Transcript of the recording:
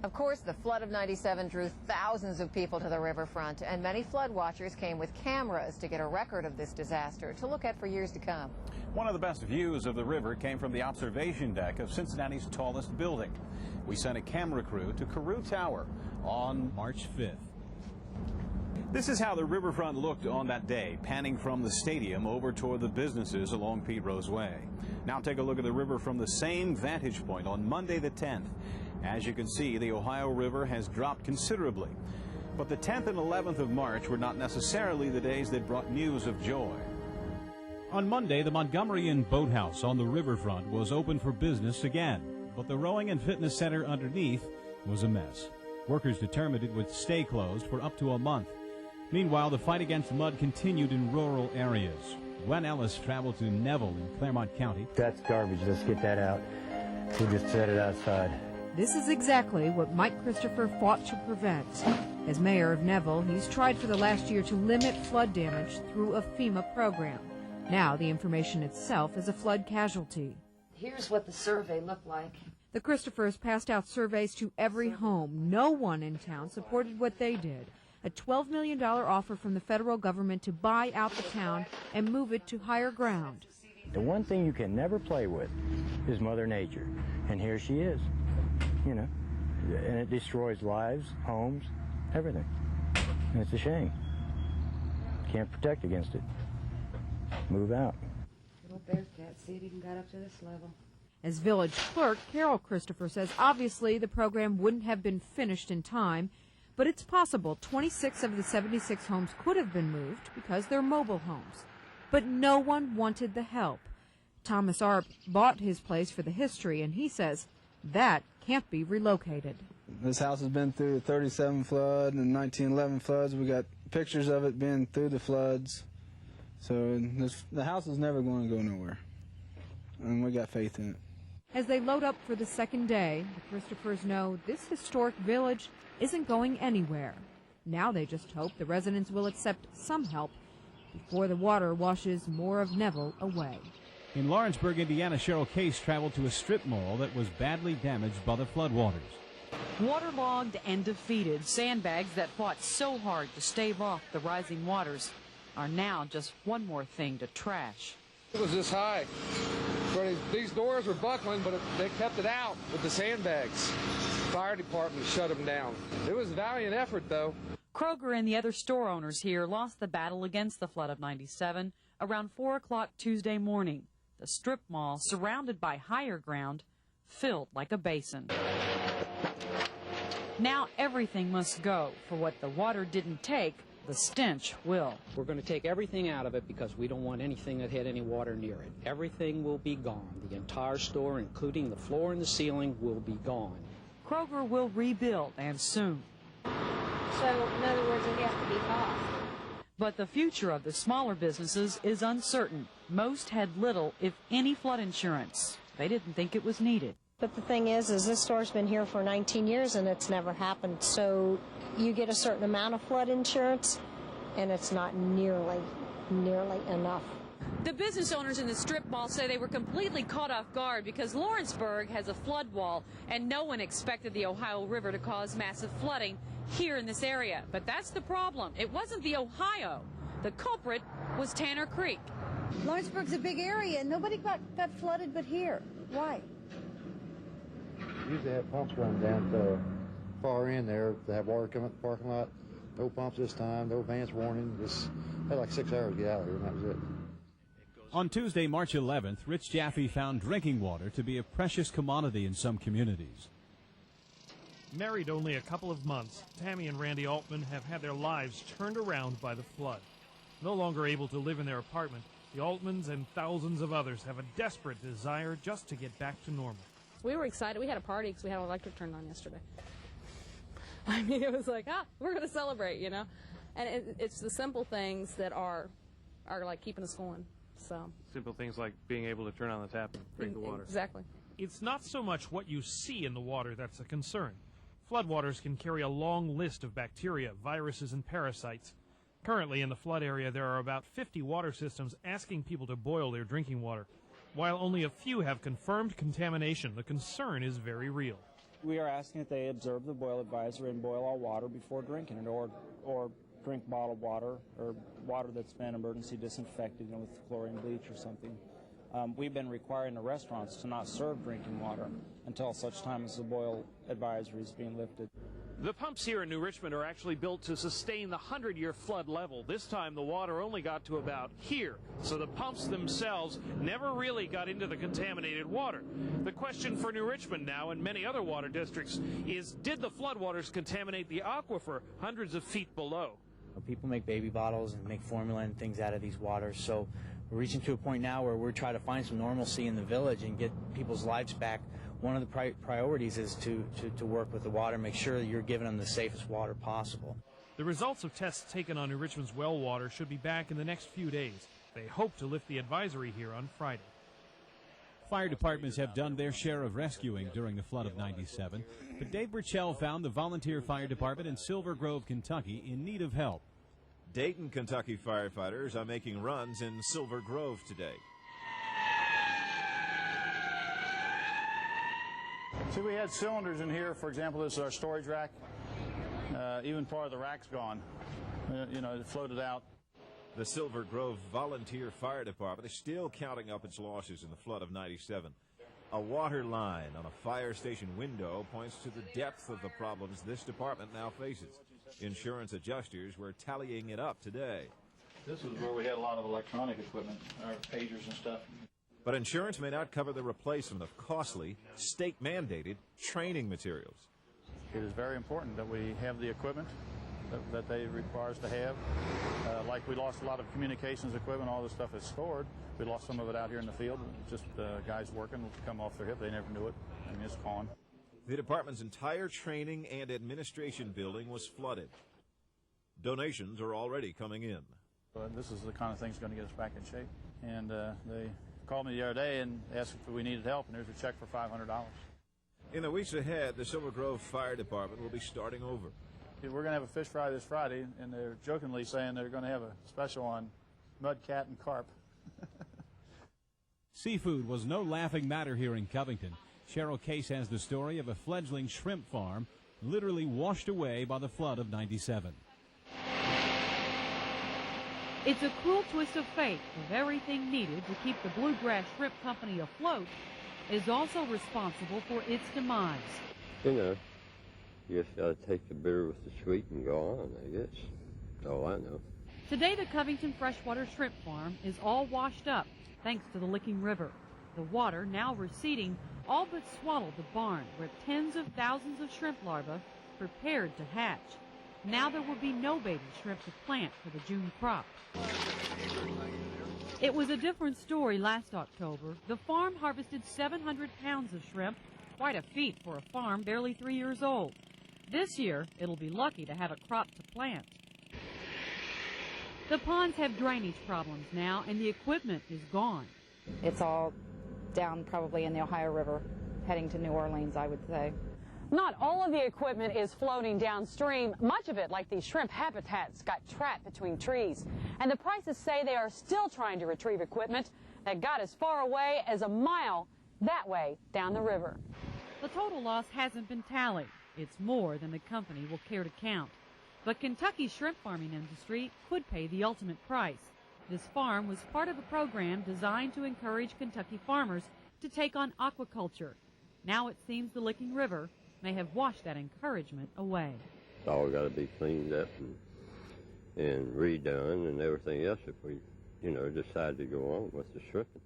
Of course, the flood of '97 drew thousands of people to the riverfront, and many flood watchers came with cameras to get a record of this disaster to look at for years to come. One of the best views of the river came from the observation deck of Cincinnati's tallest building. We sent a camera crew to Carew Tower on March 5th. This is how the riverfront looked on that day, panning from the stadium over toward the businesses along Pete Rose Way. Now take a look at the river from the same vantage point on Monday the 10th. As you can see, the Ohio River has dropped considerably. But the 10th and 11th of March were not necessarily the days that brought news of joy. On Monday, the Montgomeryan Boathouse on the riverfront was open for business again, but the rowing and fitness center underneath was a mess. Workers determined it would stay closed for up to a month. Meanwhile, the fight against mud continued in rural areas. Gwen Ellis traveled to Neville in Claremont County. That's garbage. Let's get that out. We just set it outside. This is exactly what Mike Christopher fought to prevent. As mayor of Neville, he's tried for the last year to limit flood damage through a FEMA program. Now the information itself is a flood casualty. Here's what the survey looked like. The Christophers passed out surveys to every home. No one in town supported what they did. A $12 million offer from the federal government to buy out the town and move it to higher ground. The one thing you can never play with is Mother Nature. And here she is, you know, and it destroys lives, homes, everything. And it's a shame. Can't protect against it. Move out. Little Bearcat, see it even got up to this level. As village clerk, Carol Christopher says obviously the program wouldn't have been finished in time, but it's possible 26 of the 76 homes could have been moved because they're mobile homes. But no one wanted the help. Thomas Arp bought his place for the history, and he says that can't be relocated. This house has been through the 37 flood and 1911 floods. We got pictures of it being through the floods. So the house is never going to go nowhere, and we got faith in it. As they load up for the second day, the Christophers know this historic village isn't going anywhere. Now they just hope the residents will accept some help before the water washes more of Neville away. In Lawrenceburg, Indiana, Cheryl Case traveled to a strip mall that was badly damaged by the floodwaters. Waterlogged and defeated, sandbags that fought so hard to stave off the rising waters are now just one more thing to trash. It was this high. These doors were buckling, but they kept it out with the sandbags. Fire department shut them down. It was a valiant effort, though. Kroger and the other store owners here lost the battle against the flood of '97 around 4 o'clock Tuesday morning. The strip mall, surrounded by higher ground, filled like a basin. Now everything must go. For what the water didn't take, the stench will. We're going to take everything out of it because we don't want anything that had any water near it. Everything will be gone. The entire store, including the floor and the ceiling, will be gone. Kroger will rebuild, and soon. So, in other words, it has to be off. But the future of the smaller businesses is uncertain. Most had little, if any, flood insurance. They didn't think it was needed. But the thing is this store's been here for 19 years and it's never happened. So you get a certain amount of flood insurance, and it's not nearly enough. The business owners in the strip mall say they were completely caught off guard because Lawrenceburg has a flood wall, and no one expected the Ohio River to cause massive flooding here in this area. But that's the problem. It wasn't the Ohio. The culprit was Tanner Creek. Lawrenceburg's a big area, and nobody got flooded but here. Why? Usually have pumps run down to far in there to have water come up the parking lot. No pumps this time, no advance warning. Just had like 6 hours to get out of here, and that was it. On Tuesday, March 11th, Rich Jaffe found drinking water to be a precious commodity in some communities. Married only a couple of months, Tammy and Randy Altman have had their lives turned around by the flood. No longer able to live in their apartment, the Altmans and thousands of others have a desperate desire just to get back to normal. We were excited. We had a party because we had our electric turned on yesterday. I mean, it was like, we're going to celebrate, you know. And it's the simple things that are like keeping us going. So simple things like being able to turn on the tap and drink the water. Exactly. It's not so much what you see in the water that's a concern. Floodwaters can carry a long list of bacteria, viruses, and parasites. Currently in the flood area, there are about 50 water systems asking people to boil their drinking water. While only a few have confirmed contamination, the concern is very real. We are asking that they observe the boil advisory and boil all water before drinking it, or drink bottled water or water that's been emergency disinfected, with chlorine bleach or something. We've been requiring the restaurants to not serve drinking water until such time as the boil advisory is being lifted. The pumps here in New Richmond are actually built to sustain the 100-year flood level. This time the water only got to about here, so the pumps themselves never really got into the contaminated water. The question for New Richmond now and many other water districts is, did the floodwaters contaminate the aquifer hundreds of feet below? People make baby bottles and make formula and things out of these waters, so we're reaching to a point now where we're trying to find some normalcy in the village and get people's lives back. One of the priorities is to work with the water, make sure that you're giving them the safest water possible. The results of tests taken on New Richmond's well water should be back in the next few days. They hope to lift the advisory here on Friday. Fire departments have done their share of rescuing during the flood of '97, but Dave Burchell found the volunteer fire department in Silver Grove, Kentucky, in need of help. Dayton, Kentucky firefighters are making runs in Silver Grove today. See, we had cylinders in here. For example, this is our storage rack. Even part of the rack's gone. It floated out. The Silver Grove Volunteer Fire Department is still counting up its losses in the flood of '97. A water line on a fire station window points to the depth of the problems this department now faces. Insurance adjusters were tallying it up today. This is where we had a lot of electronic equipment, our pagers and stuff. But insurance may not cover the replacement of costly, state-mandated training materials. It is very important that we have the equipment that they require us to have. Like we lost a lot of communications equipment, all this stuff is stored. We lost some of it out here in the field. Just guys working come off their hip. They never knew it. I mean, it's gone. The department's entire training and administration building was flooded. Donations are already coming in. This is the kind of thing that's going to get us back in shape. And they called me the other day and asked if we needed help, and there's a check for $500. In the weeks ahead, the Silver Grove Fire Department will be starting over. We're going to have a fish fry this Friday, and they're jokingly saying they're going to have a special on mud cat and carp. Seafood was no laughing matter here in Covington. Cheryl Case has the story of a fledgling shrimp farm literally washed away by the flood of '97. It's a cruel twist of fate. If everything needed to keep the Bluegrass Shrimp Company afloat is also responsible for its demise. You just got to take the bitter with the sweet and go on, I guess. Oh, I know. Today, the Covington Freshwater Shrimp Farm is all washed up thanks to the Licking River. The water, now receding, all but swallowed the barn where tens of thousands of shrimp larvae prepared to hatch. Now there will be no baby shrimp to plant for the June crop. It was a different story last October. The farm harvested 700 pounds of shrimp, quite a feat for a farm barely 3 years old. This year, it'll be lucky to have a crop to plant. The ponds have drainage problems now, and the equipment is gone. It's all down probably in the Ohio River, heading to New Orleans, I would say. Not all of the equipment is floating downstream. Much of it, like these shrimp habitats, got trapped between trees. And the Prices say they are still trying to retrieve equipment that got as far away as a mile that way down the river. The total loss hasn't been tallied. It's more than the company will care to count. But Kentucky's shrimp farming industry could pay the ultimate price. This farm was part of a program designed to encourage Kentucky farmers to take on aquaculture. Now it seems the Licking River may have washed that encouragement away. It's all got to be cleaned up and redone and everything else if we, decide to go on with the shrimping.